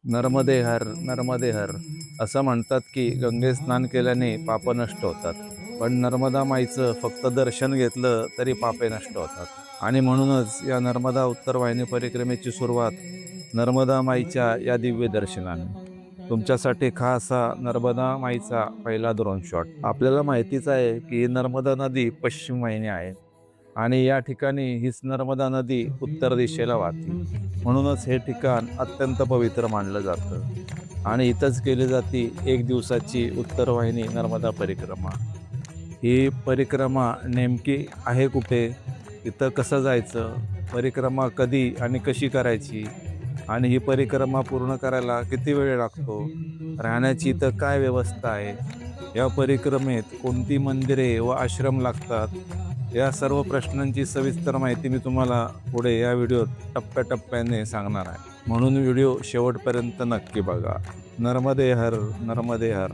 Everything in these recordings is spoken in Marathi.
नर्मदे हर नर्मदे हर असं म्हणतात की गंगे स्नान केल्याने पाप नष्ट होतात, पण नर्मदा माईचं फक्त दर्शन घेतलं तरी पापे नष्ट होतात. आणि म्हणूनच या नर्मदा उत्तर वाहिनी परिक्रमेची सुरुवात नर्मदा माईच्या या दिव्य दर्शनाने. तुमच्यासाठी खासा नर्मदा माईचा पहिला ड्रोन शॉट. आपल्याला माहितीच आहे की नर्मदा नदी पश्चिम वाहिनी आहे आणि या ठिकाणी हीच नर्मदा नदी उत्तर दिशेला वाहते. म्हणूनच हे ठिकाण अत्यंत पवित्र मानलं जातं आणि इथंच केली जाते एक दिवसाची उत्तर वाहिनी नर्मदा परिक्रमा. ही परिक्रमा नेमकी आहे कुठे, इथं कसं जायचं, परिक्रमा कधी आणि कशी करायची, आणि ही परिक्रमा पूर्ण करायला किती वेळ लागतो, राहण्याची इथं काय व्यवस्था आहे, या परिक्रमेत कोणती मंदिरे व आश्रम लागतात, या सर्व प्रश्नांची सविस्तर माहिती मी तुम्हाला पुढे या व्हिडिओत टप्प्याटप्प्याने सांगणार आहे. म्हणून व्हिडिओ शेवटपर्यंत नक्की बघा. नर्मदे हर नर्मदे हर.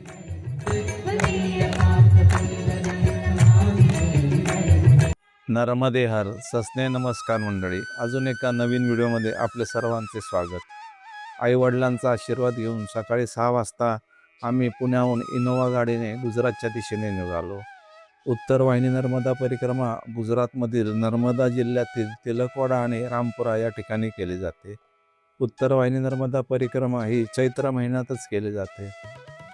नर्मदे हर. सस्ने नमस्कार मंडळी, अजून एका नवीन व्हिडिओमध्ये आपले सर्वांचे स्वागत. आईवडिलांचा आशीर्वाद घेऊन सकाळी 6 वाजता आम्ही पुण्याहून इनोवा गाडीने गुजरातच्या दिशेने निघालो. उत्तर वाहिनी नर्मदा परिक्रमा गुजरातमधील नर्मदा जिल्ह्यातील तिलकवाडा आणि रामपुरा या ठिकाणी केली जाते. उत्तर वाहिनी नर्मदा परिक्रमा ही चैत्र महिन्यातच केली जाते.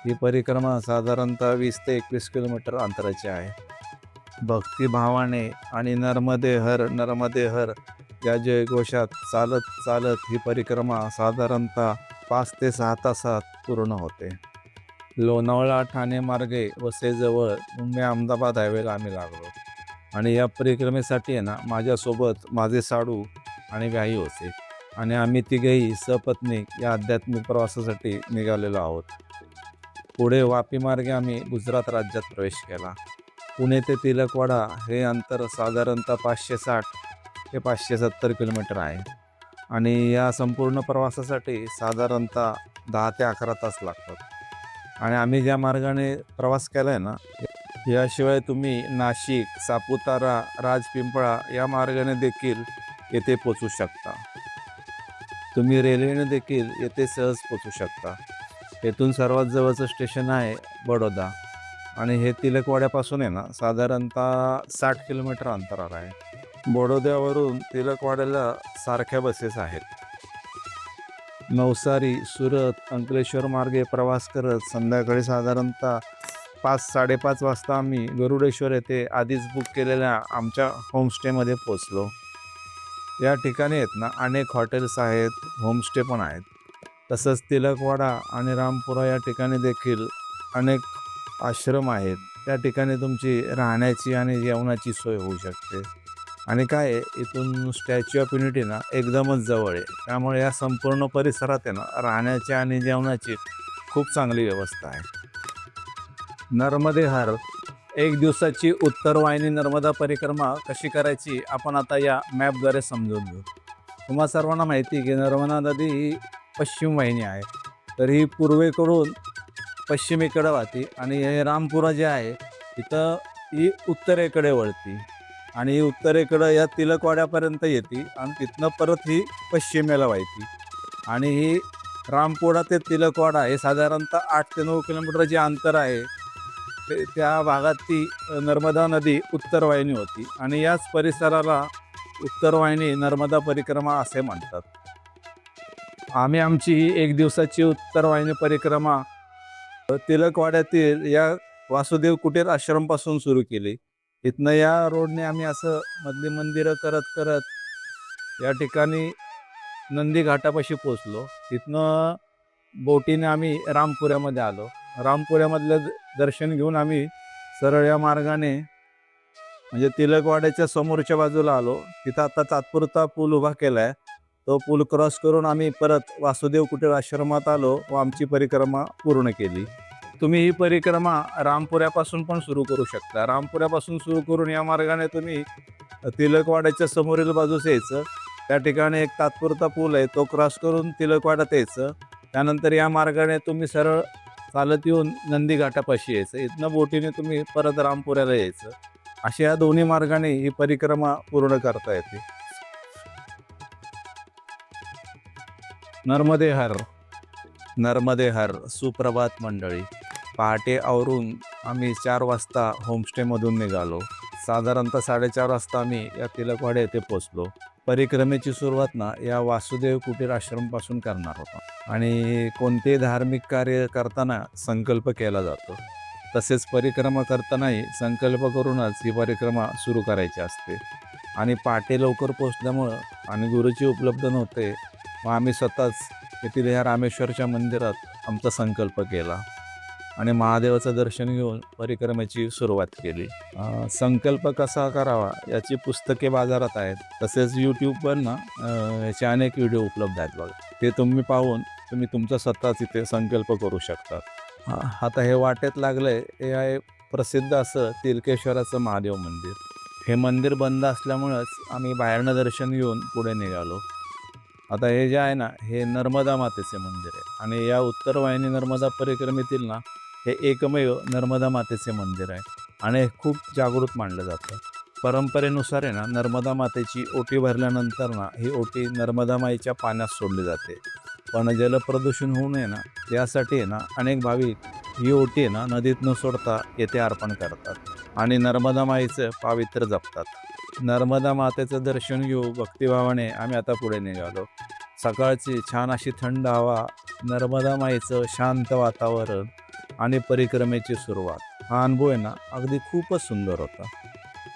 ही परिक्रमा साधारणतः 20 ते 21 किलोमीटर अंतराची आहे. भक्तिभावाने आणि नर्मदे हर या जयघोषात चालत चालत ही परिक्रमा साधारणतः 5 ते 6 तासात पूर्ण होते. लोणावळा ठाणे मार्गे वसईजवळ मुंबई अहमदाबाद हायवेला आम्ही लागलो आणि या परिक्रमेसाठी आहे ना, माझ्यासोबत माझे साडू आणि व्याही होते आणि आम्ही तिघेही सपत्नीक या आध्यात्मिक प्रवासासाठी निघालेलो आहोत. पुढे वापी मार्गे आम्ही गुजरात राज्यात प्रवेश केला. पुणे ते तिलकवाडा हे अंतर साधारणतः 560 ते 570 किलोमीटर आहे आणि या संपूर्ण प्रवासासाठी साधारणतः 10 ते 11 तास लागतात. आणि आम्ही ज्या मार्गाने प्रवास केला आहे ना, याशिवाय तुम्ही नाशिक, सापुतारा, राजपिंपळा या मार्गाने देखील येथे पोचू शकता. तुम्ही रेल्वेने देखील येथे सहज पोचू शकता. येथून सर्वात जवळचं स्टेशन आहे बडोदा आणि हे तिलकवाड्यापासून आहे ना साधारणतः 60 किलोमीटर अंतरावर आहे. बडोद्यावरून तिलकवाड्याला सारख्या बसेस आहेत. नवसारी, सुरत, अंकलेश्वर मार्गे प्रवास करत संध्याकाळी साधारणतः 5-5:30 वाजता आम्ही गरुडेश्वर येथे आधीच बुक केलेल्या आमच्या होमस्टेमध्ये पोचलो. या ठिकाणी आहेत ना अनेक हॉटेल्स आहेत, होमस्टे पण आहेत. तसंच तिलकवाडा आणि रामपुरा या ठिकाणी देखील अनेक आश्रम आहेत. त्या ठिकाणी तुमची राहण्याची आणि जेवणाची सोय होऊ शकते. आणि काय आहे, इथून स्टॅच्यू ऑफ युनिटी ना एकदमच जवळ आहे. त्यामुळे या संपूर्ण परिसरात आहे ना राहण्याची आणि जेवणाची खूप चांगली व्यवस्था आहे. नर्मदे हर. एक दिवसाची उत्तर वाहिनी नर्मदा परिक्रमा कशी करायची आपण आता या मॅपद्वारे समजून घेऊ. तुम्हा सर्वांना माहिती आहे की नर्मदा नदी ही पश्चिम वाहिनी आहे, तर ही पूर्वेकडून पश्चिमेकडे वाहते आणि हे रामपुरा जे आहे तिथं ही उत्तरेकडे वळती आणि ही उत्तरेकडं या तिलकवाड्यापर्यंत येते आणि तिथनं परत ही पश्चिमेला वाहती. आणि ही रामपुरा ते तिलकवाडा हे साधारणतः 8 ते 9 किलोमीटरचे अंतर आहे. त्या भागात ती नर्मदा नदी उत्तर वाहिनी होती आणि याच परिसराला उत्तर वाहिनी नर्मदा परिक्रमा असे म्हणतात. आम्ही आमची ही एक दिवसाची उत्तर वाहिनी परिक्रमा तिलकवाड्यातील या वासुदेव कुटीर आश्रमपासून सुरू केली. इथनं या रोडने आम्ही असं मधली मंदिरं करत करत या ठिकाणी नंदी घाटापाशी पोचलो. तिथनं बोटीने आम्ही रामपुऱ्यामध्ये आलो. रामपुऱ्यामधलं दर्शन घेऊन आम्ही सरळ या मार्गाने म्हणजे तिलकवाड्याच्या समोरच्या बाजूला आलो. तिथं आता तात्पुरता पूल उभा केला आहे. तो पूल क्रॉस करून आम्ही परत वासुदेव कुटीर आश्रमात आलो व आमची परिक्रमा पूर्ण केली. तुम्ही ही परिक्रमा रामपुऱ्यापासून पण सुरू करू शकता. रामपुऱ्यापासून सुरू करून या मार्गाने तुम्ही तिलकवाड्याच्या समोरील बाजूस यायचं. त्या ठिकाणी एक तात्पुरता पूल आहे, तो क्रॉस करून तिलकवाड्यात यायचं. त्यानंतर या मार्गाने तुम्ही सरळ चालत येऊन नंदी घाटापाशी यायचं. इथनं बोटीने तुम्ही परत रामपुऱ्याला यायचं. अशा या दोन्ही मार्गाने ही परिक्रमा पूर्ण करता येते. नर्मदे हर. नर्मदे हर सुप्रभात मंडळी. पहाटे आवरून आम्ही 4 वाजता होमस्टेमधून निघालो. साधारणतः 4:30 वाजता आम्ही या तिलकवाडी येथे पोचलो. परिक्रमेची सुरुवात ना या वासुदेव कुटीर आश्रमपासून करणार होतो आणि कोणतेही धार्मिक कार्य करताना संकल्प केला जातो. तसेच परिक्रमा करतानाही संकल्प करूनच ही परिक्रमा सुरू करायची असते. आणि पहाटे लवकर पोचल्यामुळं आणि गुरुची उपलब्ध नव्हते, मग आम्ही स्वतःच येथील ह्या रामेश्वरच्या मंदिरात आमचा संकल्प केला आणि महादेवाचं दर्शन घेऊन परिक्रमेची सुरुवात केली. संकल्प कसा करावा याची पुस्तके बाजारात आहेत. तसेच यूट्यूबवर ना याचे अनेक व्हिडिओ उपलब्ध आहेत बघा. ते तुम्ही पाहून तुम्ही तुमचा स्वतःच इथे संकल्प करू शकता. आता हे वाटेत लागलंय हे आहे प्रसिद्ध असं तिलकेश्वराचं महादेव मंदिर. हे मंदिर बंद असल्यामुळंच आम्ही बाहेरनं दर्शन घेऊन पुढे निघालो. आता हे जे आहे ना हे नर्मदा मातेचे मंदिर आहे आणि या उत्तर वाहिनी नर्मदा परिक्रमेतील ना हे एकमेव नर्मदा मातेचे मंदिर आहे आणि खूप जागृत मानलं जातं. परंपरेनुसार आहे ना नर्मदा मातेची ओटी भरल्यानंतर ना ही ओटी नर्मदा माईच्या पाण्यात सोडली जाते. पण जलप्रदूषण होऊ नये ना यासाठी आहे ना अनेक भाविक ही ओटी आहे ना नदीत न सोडता येथे अर्पण करतात आणि नर्मदा माईचं पावित्र्य जपतात. नर्मदा मातेचं दर्शन घेऊ भक्तिभावाने आम्ही आता पुढे निघालो. सकाळची छान अशी थंड हवा, नर्मदा माईचं शांत वातावरण आणि परिक्रमेची सुरुवात हा अनुभव आहे ना अगदी खूपच सुंदर होता.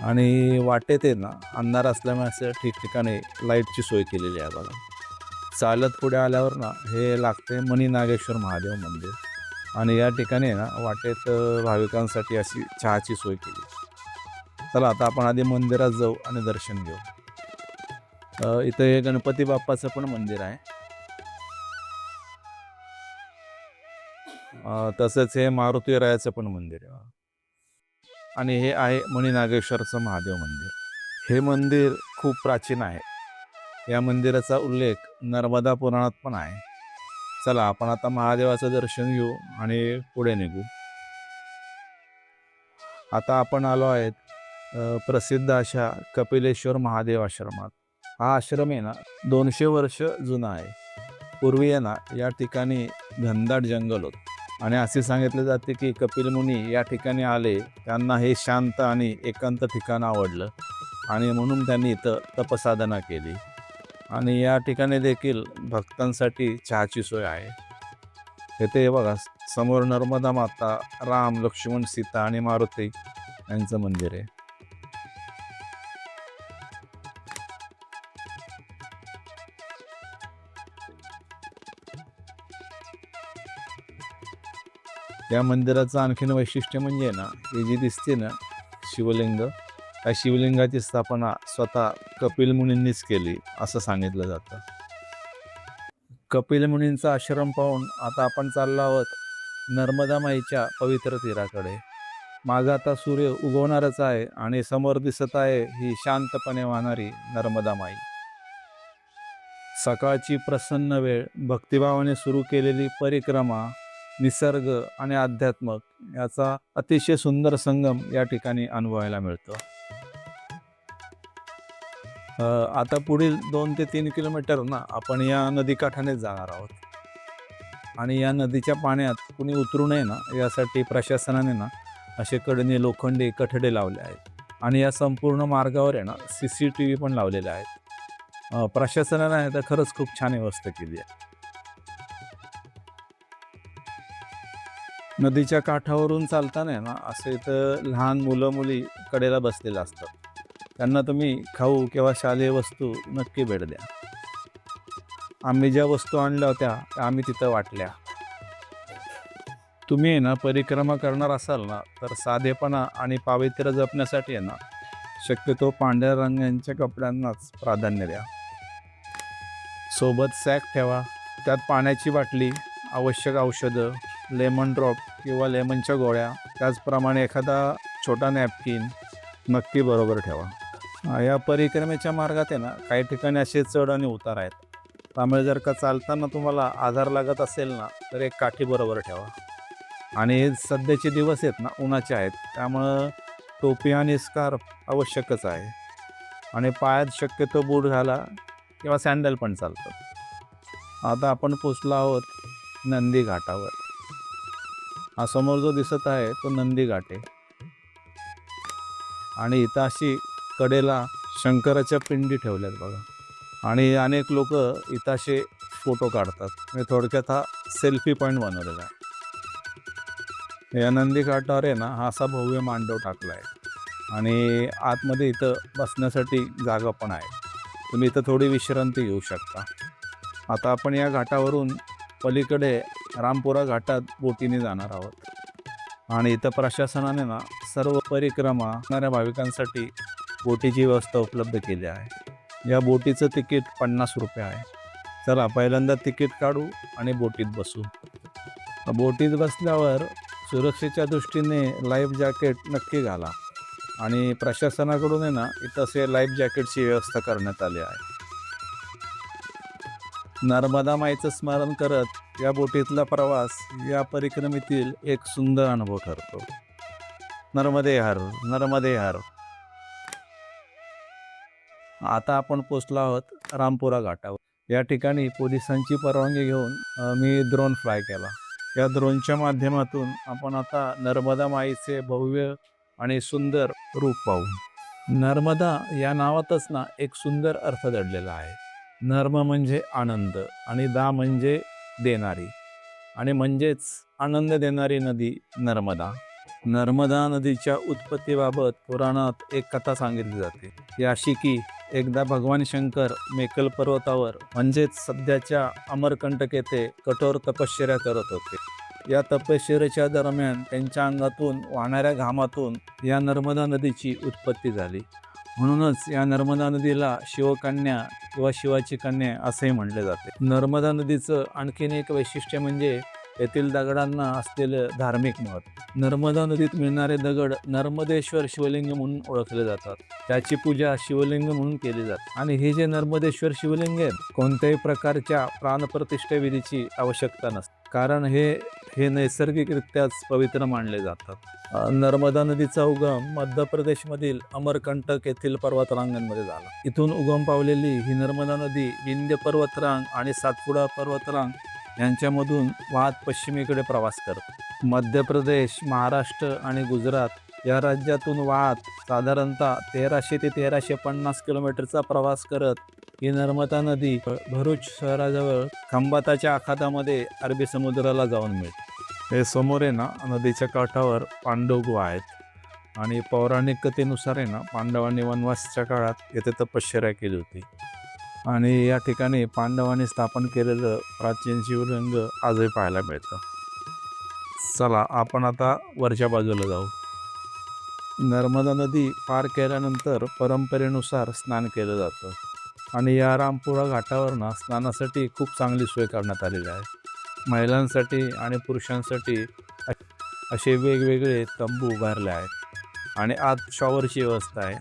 आणि वाटेत आहे ना अंधार असल्यामुळे असं ठिकठिकाणी लाईटची सोय केलेली आहे बघा. चालत पुढे आल्यावर ना हे लागते मणी नागेश्वर महादेव मंदिर आणि या ठिकाणी आहे ना वाटेत भाविकांसाठी अशी चहाची सोय केली. चला आता आपण आधी मंदिरात जाऊ आणि दर्शन घेऊ. इथं हे गणपती बाप्पाचं पण मंदिर आहे. तसंच हे मारुती रायाचं पण मंदिर आहे आणि हे आहे मणी नागेश्वरचं महादेव मंदिर. हे मंदिर खूप प्राचीन आहे. या मंदिराचा उल्लेख नर्मदा पुराणात पण आहे. चला आपण आता महादेवाचं दर्शन घेऊ आणि पुढे निघू. आता आपण आलो आहेत प्रसिद्ध अशा कपिलेश्वर महादेव आश्रमात. हा आश्रम आहे ना 200 वर्ष जुना आहे. पूर्वी आहे ना या ठिकाणी घनदाट जंगल होतं आणि असे सांगितले जाते की कपिल मुनी या ठिकाणी आले, त्यांना हे शांत आणि एकांत ठिकाण आवडलं आणि म्हणून त्यांनी इथं तपसाधना केली. आणि या ठिकाणी देखील भक्तांसाठी चहाची सोय आहे. येथे बघा समोर नर्मदा माता, राम, लक्ष्मण, सीता आणि मारुती यांचं मंदिर आहे. या मंदिराचं आणखीन वैशिष्ट्य म्हणजे ना हे जी दिसते ना शिवलिंग, त्या शिवलिंगाची स्थापना स्वतः कपिल मुनींनीच केली असं सांगितलं जातं. कपिल मुनींचा आश्रम पाहून आता आपण चाललो आहोत नर्मदा माईच्या पवित्र तीराकडे. मागं आता सूर्य उगवणारच आहे आणि समोर दिसत आहे ही शांतपणे वाहणारी नर्मदा माई. सकाळची प्रसन्न वेळ, भक्तिभावाने सुरू केलेली परिक्रमा, निसर्ग आणि अध्यात्म याचा अतिशय सुंदर संगम या ठिकाणी अनुभवायला मिळतो. आता पुढील 2 ते 3 किलोमीटर ना आपण या नदीकाठानेच जाणार आहोत आणि या नदीच्या पाण्यात कुणी उतरू नये ना यासाठी प्रशासनाने ना असे कडने लोखंडी कठडे लावले आहेत आणि या संपूर्ण मार्गावर आहे ना CCTV पण लावलेले आहेत. प्रशासनाने तर खरंच खूप छान व्यवस्था केली आहे. नदीच्या काठावरून चालताना ना असं इथं लहान मुलं मुली कडेला बसलेलं असतात. त्यांना तुम्ही खाऊ किंवा शालेय वस्तू नक्की भेट द्या. आम्ही ज्या वस्तू आणल्या होत्या त्या आम्ही तिथं वाटल्या. तुम्ही ना परिक्रमा करणार असाल ना तर साधेपणा आणि पावित्र्य जपण्यासाठी आहे ना शक्यतो पांढऱ्या रंगाच्या कपड्यांनाच प्राधान्य द्या. सोबत सॅक ठेवा, त्यात पाण्याची बाटली, आवश्यक औषधं, लेमन ड्रॉप किंवा लेमनच्या गोळ्या, त्याचप्रमाणे एखादा छोटा नॅपकिन नक्की बरोबर ठेवा. या परिक्रमेच्या मार्गात आहे ना काही ठिकाणी असे चढ आणि उतार आहेत. त्यामुळे जर का चालताना तुम्हाला आधार लागत असेल ना तर एक काठी बरोबर ठेवा. आणि सध्याचे दिवस आहेत ना उन्हाचे आहेत, त्यामुळं टोपी आणि स्कार्फ आवश्यकच आहे आणि पायात शक्यतो बूट घाला किंवा सँडल पण चालतं. आता आपण पोचलो आहोत नंदी घाटावर. हा समोर जो दिसत आहे तो नंदी घाट आहे. आणि इथं अशी कडेला शंकराच्या पिंडी ठेवल्यात बघा. आणि अनेक लोक इथं असे फोटो काढतात. म्हणजे थोडक्यात हा सेल्फी पॉईंट बनवलेला आहे. या नंदी घाटावर आहे ना हा असा भव्य मांडव टाकला आहे. आणि आतमध्ये इथं बसण्यासाठी जागा पण आहे. तुम्ही इथं थोडी विश्रांती घेऊ शकता. आता आपण या घाटावरून पलीकडे रामपुरा घाटात बोटीने जाणार आहोत. आणि इथं प्रशासनाने ना सर्व परिक्रमा करणाऱ्या भाविकांसाठी बोटीची व्यवस्था उपलब्ध केली आहे. या बोटीचं तिकीट 50 रुपये आहे. चला पहिल्यांदा तिकीट काढू आणि बोटीत बसू. बोटीत बसल्यावर सुरक्षेच्या दृष्टीने लाईफ जॅकेट नक्की घाला. आणि प्रशासनाकडून आहे ना इथं असे लाईफ जॅकेटची व्यवस्था करण्यात आली आहे. नर्मदा माईचं स्मरण करत या बोटीतला प्रवास या परिक्रमेतील एक सुंदर अनुभव ठरतो. नर्मदे हर, नर्मदे हर. आता आपण पोचलो आहोत रामपुरा घाटावर. या ठिकाणी पोलिसांची परवानगी घेऊन मी ड्रोन फ्लाय केला. या ड्रोनच्या माध्यमातून आपण आता नर्मदा माईचे भव्य आणि सुंदर रूप पाहू. नर्मदा या नावातच ना एक सुंदर अर्थ दडलेला आहे. नर्म म्हणजे आनंद आणि दा म्हणजे देणारी, आणि म्हणजेच आनंद देणारी नदी नर्मदा. नर्मदा नदीच्या उत्पत्तीबाबत पुराणात एक कथा सांगितली जाते. ही अशी की एकदा भगवान शंकर मेकल पर्वतावर म्हणजेच सध्याच्या अमरकंटक येथे कठोर तपश्चर्या करत होते. या तपश्चर्येच्या दरम्यान त्यांच्या अंगातून वाहणाऱ्या घामातून या नर्मदा नदीची उत्पत्ती झाली. म्हणूनच या नर्मदा नदीला शिवकन्या किंवा शिवाची कन्या असेही म्हटले जाते. नर्मदा नदीचं आणखीन एक वैशिष्ट्य म्हणजे येथील दगडांना असलेलं धार्मिक महत्त्व. नर्मदा नदीत मिळणारे दगड नर्मदेश्वर शिवलिंग म्हणून ओळखले जातात. त्याची पूजा शिवलिंग म्हणून केली जाते. आणि हे जे नर्मदेश्वर शिवलिंग आहेत कोणत्याही प्रकारच्या प्राणप्रतिष्ठा विधीची आवश्यकता नसते, कारण हे नैसर्गिकरित्याच पवित्र मानले जातात. नर्मदा नदीचा उगम मध्य प्रदेशमधील अमरकंटक येथील पर्वतरांगांमध्ये झाला. इथून उगम पावलेली ही नर्मदा नदी विंध्य पर्वतरांग आणि सातपुडा पर्वतरांग यांच्यामधून वाहत पश्चिमेकडे प्रवास करते. मध्य प्रदेश, महाराष्ट्र आणि गुजरात या राज्यातून वाहत साधारणतः 1300 ते 1350 किलोमीटरचा प्रवास करत ही नर्मदा नदी भरूच शहराजवळ खंबाताच्या आखातामध्ये अरबी समुद्राला जाऊन मिळते. हे समोर आहे ना नदीच्या काठावर पांडव गुहा आहेत. आणि पौराणिक कथेनुसार आहे ना पांडवांनी वनवासाच्या काळात येथे तपश्चर्या केली होती. आणि या ठिकाणी पांडवांनी स्थापन केलेलं प्राचीन शिवलिंग आजही पाहायला मिळतं. चला आपण आता वरच्या बाजूला जाऊ. नर्मदा नदी पार केल्यानंतर परंपरेनुसार स्नान केलं जातं. आणि या रामपुरा घाटावर ना स्नानासाठी खूप चांगली सोय करण्यात आलेली आहे. महिलांसाठी आणि पुरुषांसाठी असे वेगवेगळे तंबू उभारले आहेत. आणि आत शॉवरची व्यवस्था आहे.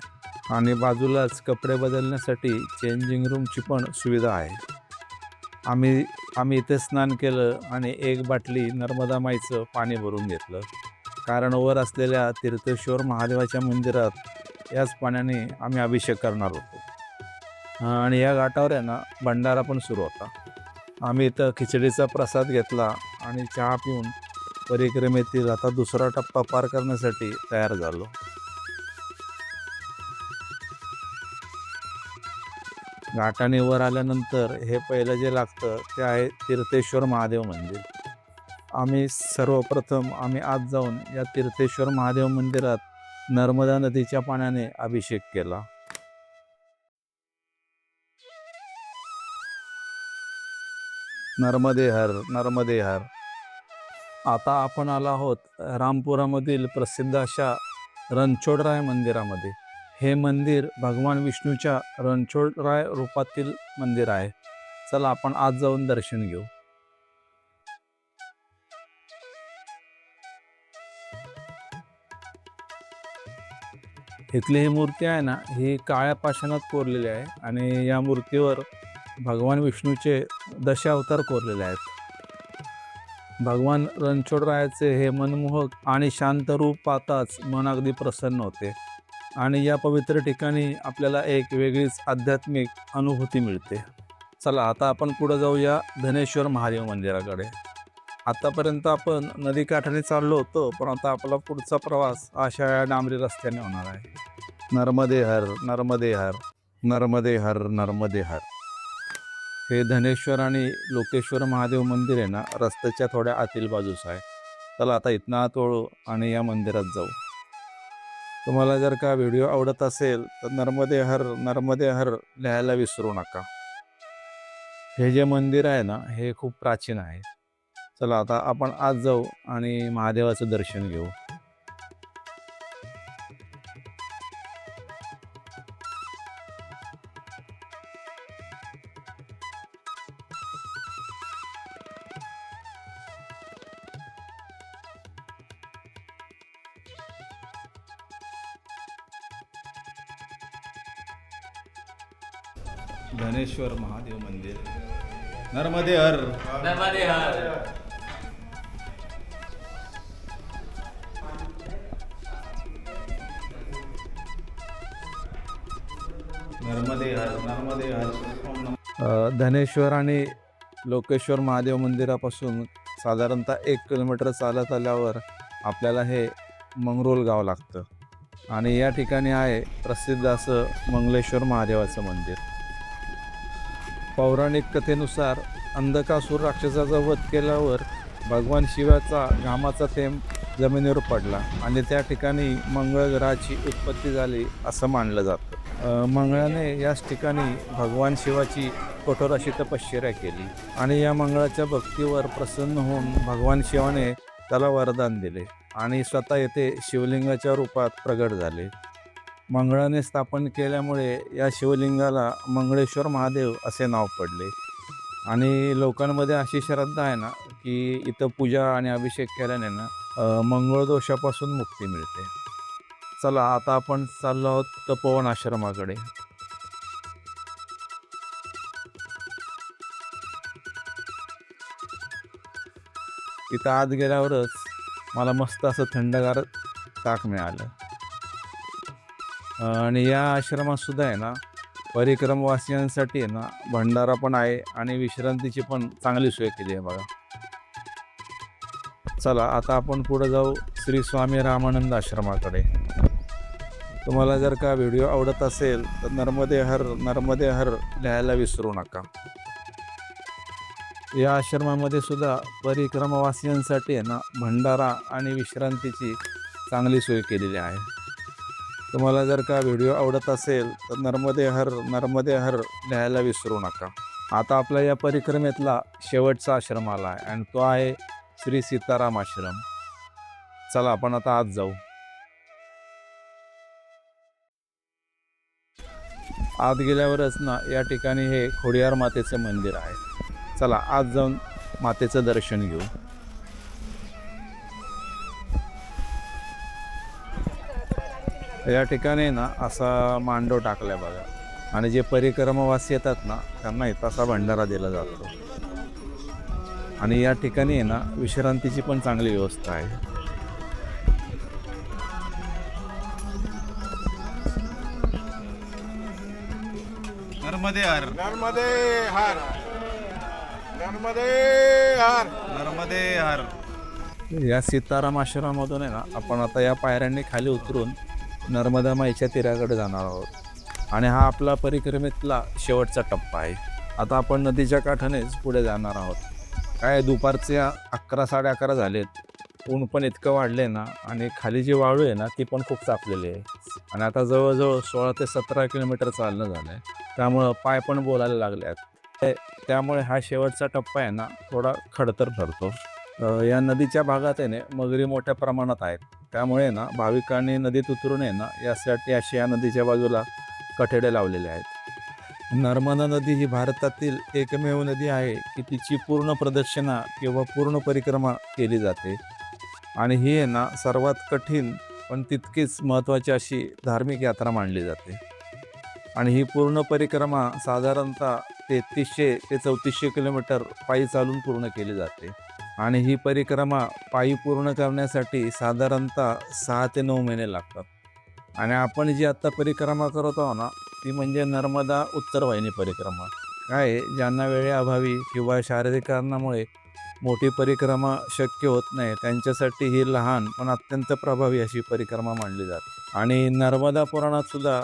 आणि बाजूलाच कपडे बदलण्यासाठी चेंजिंग रूमची पण सुविधा आहे. आम्ही इथे स्नान केलं आणि एक बाटली नर्मदा माईचं पाणी भरून घेतलं, कारण वर असलेल्या तीर्थेश्वर महादेवाच्या मंदिरात याच पाण्याने आम्ही अभिषेक करणार होतो. आणि या घाटावर आहे ना भंडारा पण सुरू होता. आम्ही इथं खिचडीचा प्रसाद घेतला आणि चहा पिऊन परिक्रमेतील आता दुसरा टप्पा पार करण्यासाठी तयार झालो. घाटाने वर आल्यानंतर हे पहिलं जे लागतं ते आहे तीर्थेश्वर महादेव मंदिर. आम्ही सर्वप्रथम आत जाऊन या तीर्थेश्वर महादेव मंदिरात नर्मदा नदीच्या पाण्याने अभिषेक केला. नर्मदे हर, नर्मदे हर. आता आपण आलो आहोत रामपुरामधील प्रसिद्ध अशा रणछोडराय मंदिरामध्ये. हे मंदिर भगवान विष्णूच्या रणछोडराय रूपातील मंदिर आहे. चला आपण आज जाऊन दर्शन घेऊ. इथली ही मूर्ती आहे ना ही काळ्या पाषाणात कोरलेली आहे. आणि या मूर्तीवर भगवान विष्णूचे दशावतार कोरलेले आहेत. भगवान रणछोडरायाचे हे मनमोहक आणि शांत रूप पाहताच मन अगदी प्रसन्न होते. आणि या पवित्र ठिकाणी आपल्याला एक वेगळीच आध्यात्मिक अनुभूती मिळते. चला आता आपण पुढे जाऊया धनेश्वर महादेव मंदिराकडे. आतापर्यंत आपण नदीकाठाने चाललो होतो, पण आता आपला पुढचा प्रवास अशा या डांबरी रस्त्याने होणार आहे. नर्मदे हर नर्मदे हर नर्मदे हर नर्मदे हर. हे धनेश्वर आणि लोकेश्वर महादेव मंदिर आहे ना, रस्त्याच्या थोड्या आतील बाजूस आहे. चला आता इथनं आत वळू आणि या मंदिरात जाऊ. तुम्हाला जर का व्हिडिओ आवडत असेल तर नर्मदे हर लिहायला विसरू नका. हे जे मंदिर आहे ना, हे खूप प्राचीन आहे. चला आता आपण आज जाऊ आणि महादेवाचं दर्शन घेऊ. धनेश्वर महादेव मंदिर. नर्मदे हर. नर्मदे हर. नर्मदे हर नर्मदे हर. धनेश्वर आणि लोकेश्वर महादेव मंदिरापासून साधारणतः 1 किलोमीटर चालत आल्यावर आपल्याला हे मंगरोल गाव लागतं आणि या ठिकाणी आहे प्रसिद्ध असं मंगलेश्वर महादेवाचं मंदिर. पौराणिक कथेनुसार अंधकासूर राक्षसाचा वध केल्यावर भगवान शिवाचा घामाचा थेंब जमिनीवर पडला आणि त्या ठिकाणी मंगळ ग्रहाची उत्पत्ती झाली असं मानलं जातं. मंगळाने याच ठिकाणी भगवान शिवाची कठोर अशी तपश्चर्या केली आणि या मंगळाच्या भक्तीवर प्रसन्न होऊन भगवान शिवाने त्याला वरदान दिले आणि स्वतः येथे शिवलिंगाच्या रूपात प्रगट झाले. मंगळाने स्थापन केल्यामुळे या शिवलिंगाला मंगळेश्वर महादेव असे नाव पडले आणि लोकांमध्ये अशी श्रद्धा आहे ना की इथं पूजा आणि अभिषेक केल्याने ना मंगळ दोषापासून मुक्ती मिळते. चला आता आपण चाललो आहोत तपोवन आश्रमाकडे. इथं आत गेल्यावरच मला मस्त असं थंडगार ताक मिळालं आणि या आश्रमात सुद्धा आहे ना परिक्रमवासियांसाठी आहे ना भंडारा पण आहे आणि विश्रांतीची पण चांगली सोय केली आहे बघा. चला आता आपण पुढे जाऊ श्री स्वामी रामानंद आश्रमाकडे. तुम्हाला जर का व्हिडिओ आवडत असेल तर नर्मदे हर लिहायला विसरू नका. या आश्रमामध्ये सुद्धा परिक्रमवासियांसाठी आहे ना भंडारा आणि विश्रांतीची चांगली सोय केलेली आहे. तुम्हाला जर का व्हिडिओ आवडत असेल तर नर्मदे हर लिहायला विसरू नका. आता आपल्या या परिक्रमेतला शेवटचा आश्रम आला आहे आणि तो आहे श्री सीताराम आश्रम. चला आपण आता आत जाऊ. आत गेल्यावरच ना या ठिकाणी हे खोडियार मातेचं मंदिर आहे. चला आत जाऊन मातेचं दर्शन घेऊ. या ठिकाणी ना असा मांडव टाकलाय बघा आणि जे परिक्रमवासी येतात ना त्यांना इथं असा भंडारा दिला जातो आणि या ठिकाणी आहे ना विश्रांतीची पण चांगली व्यवस्था आहे. नर्मदे हर नर्मदे हर नर्मदे हर नर्मदे हर. या सीताराम आश्रमामधून आहे ना आपण आता या पायऱ्यांनी खाली उतरून नर्मदा माईच्या तीराकडे जाणार आहोत आणि हा आपला परिक्रमेतला शेवटचा टप्पा आहे. आता आपण नदीच्या काठानेच पुढे जाणार आहोत. काय दुपारचे 11 साडे 11 झालेत. ऊन पण इतकं वाढले ना आणि खाली जी वाळू आहे ना ती पण खूप चापलेली आहे आणि आता जवळजवळ 16 ते 17 किलोमीटर चालणं झालं आहे. त्यामुळं पाय पण बोलायला लागले आहेत. त्यामुळे हा शेवटचा टप्पा आहे ना थोडा खडतर ठरतो. या नदीच्या भागात आहे ना मगरी मोठ्या प्रमाणात आहेत. त्यामुळे ना भाविकांनी नदीत उतरू नये ना यासाठी अशी या नदीच्या बाजूला कठडे लावलेले आहेत. नर्मदा नदी ही भारतातील एकमेव नदी आहे की तिची पूर्ण प्रदक्षिणा किंवा पूर्ण परिक्रमा केली जाते आणि ही आहे ना सर्वात कठीण पण तितकीच महत्त्वाची अशी धार्मिक यात्रा मानली जाते आणि ही पूर्ण परिक्रमा साधारणतः 3300 ते 3400 किलोमीटर पायी चालून पूर्ण केली जाते आणि ही परिक्रमा पायी पूर्ण करण्यासाठी साधारणतः 6 ते 9 महिने लागतात. आणि आपण जी आत्ता परिक्रमा करत आहोत ना ती म्हणजे नर्मदा उत्तर वाहिनी परिक्रमा. काय ज्यांना वेळेअभावी किंवा शारीरिक कारणामुळे मोठी परिक्रमा शक्य होत नाही त्यांच्यासाठी ही लहान पण अत्यंत प्रभावी अशी परिक्रमा मानली जाते. आणि नर्मदा पुराणात सुद्धा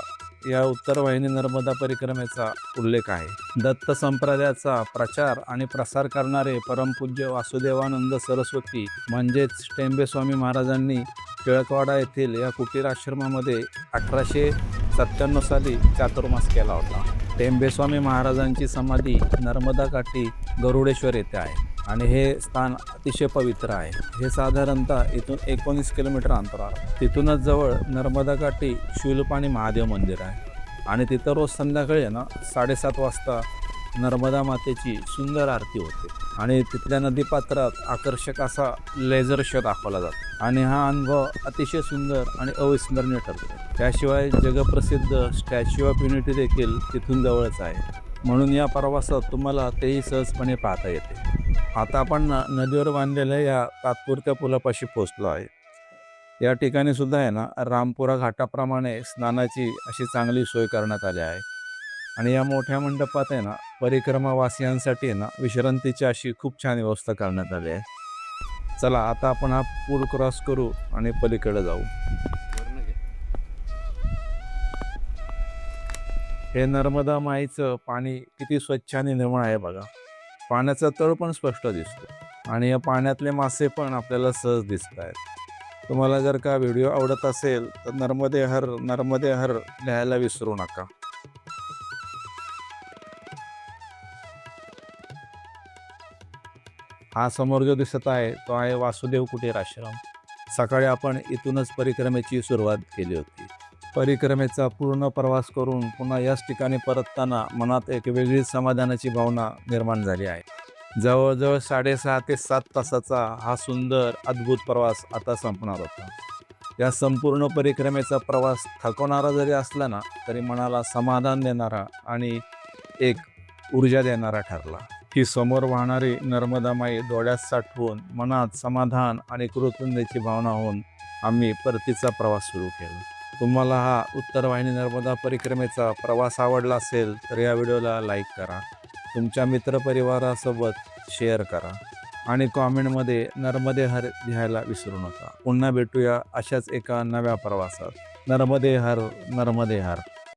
या उत्तरवाहिनी नर्मदा परिक्रमेचा उल्लेख आहे. दत्त संप्रदायाचा प्रचार आणि प्रसार करणारे परमपूज्य वासुदेवानंद सरस्वती म्हणजेच टेंबेस्वामी महाराजांनी टिळकवाडा येथील या कुटीर आश्रमामध्ये 1897 साली चातुर्मास केला होता. टेंबेस्वामी महाराजांची समाधी नर्मदा काठी गरुडेश्वर येथे आहे आणि हे स्थान अतिशय पवित्र आहे. हे साधारणतः इथून 19 किलोमीटर अंतरावर. तिथूनच जवळ नर्मदा काठी शूलपाणी महादेव मंदिर आहे आणि तिथं रोज संध्याकाळी 7:30 वाजता नर्मदा मातेची सुंदर आरती होते आणि तिथल्या नदीपात्रात आकर्षक असा लेझर शो दाखवला जातो आणि हा अनुभव अतिशय सुंदर आणि अविस्मरणीय ठरतो. त्याशिवाय जगप्रसिद्ध स्टॅच्यू ऑफ युनिटी देखील तिथून जवळच आहे, म्हणून या प्रवासात तुम्हाला तेही सहजपणे पाहता येते. आता आपण नदीवर बांधलेल्या या तात्पुरत्या पुलापाशी पोहोचलो आहे. या ठिकाणी सुद्धा रामपुरा घाटाप्रमाणे स्नानाची अशी चांगली सोय करण्यात आली आहे आणि या मोठ्या मंडपात परिक्रमावासियांसाठी विश्रांतीची अशी खूप छान व्यवस्था करण्यात आली आहे. चला आता आपण हा पूल क्रॉस करू आणि पलीकडे जाऊ. हे नर्मदा माईचं पाणी किती स्वच्छ आणि निर्मळ आहे बघा. पाण्याचा तळ पण स्पष्ट दिसतो आणि या पाण्यातले मासे पण आपल्याला सहज दिसत आहेत. तुम्हाला जर का व्हिडिओ आवडत असेल तर नर्मदे हर लिहायला विसरू नका. हा समोर जो दिसत आहे तो आहे वासुदेव कुटीर आश्रम. सकाळी आपण इथूनच परिक्रमेची सुरुवात केली होती. परिक्रमेचा पूर्ण प्रवास करून पुन्हा याच ठिकाणी परतताना मनात एक वेगळी समाधानाची भावना निर्माण झाली आहे. जवळजवळ 6.5 ते 7 तासाचा हा सुंदर अद्भुत प्रवास आता संपणार होता. या संपूर्ण परिक्रमेचा प्रवास थकवणारा जरी असला तरी मनाला समाधान देणारा आणि एक ऊर्जा देणारा ठरला. ही समोर वाहणारी नर्मदा माई डोळ्यात साठवून मनात समाधान आणि कृतज्ञतेची भावना होऊन आम्ही परतीचा प्रवास सुरू केला. तुम्हाला हा उत्तरवाहिनी नर्मदा परिक्रमेचा प्रवास आवडला असेल तर या व्हिडिओला लाईक करा, तुमच्या मित्रपरिवारासोबत शेअर करा आणि कॉमेंटमध्ये नर्मदे हर लिहायला विसरू नका. पुन्हा भेटूया अशाच एका नव्या प्रवासात. नर्मदे हर.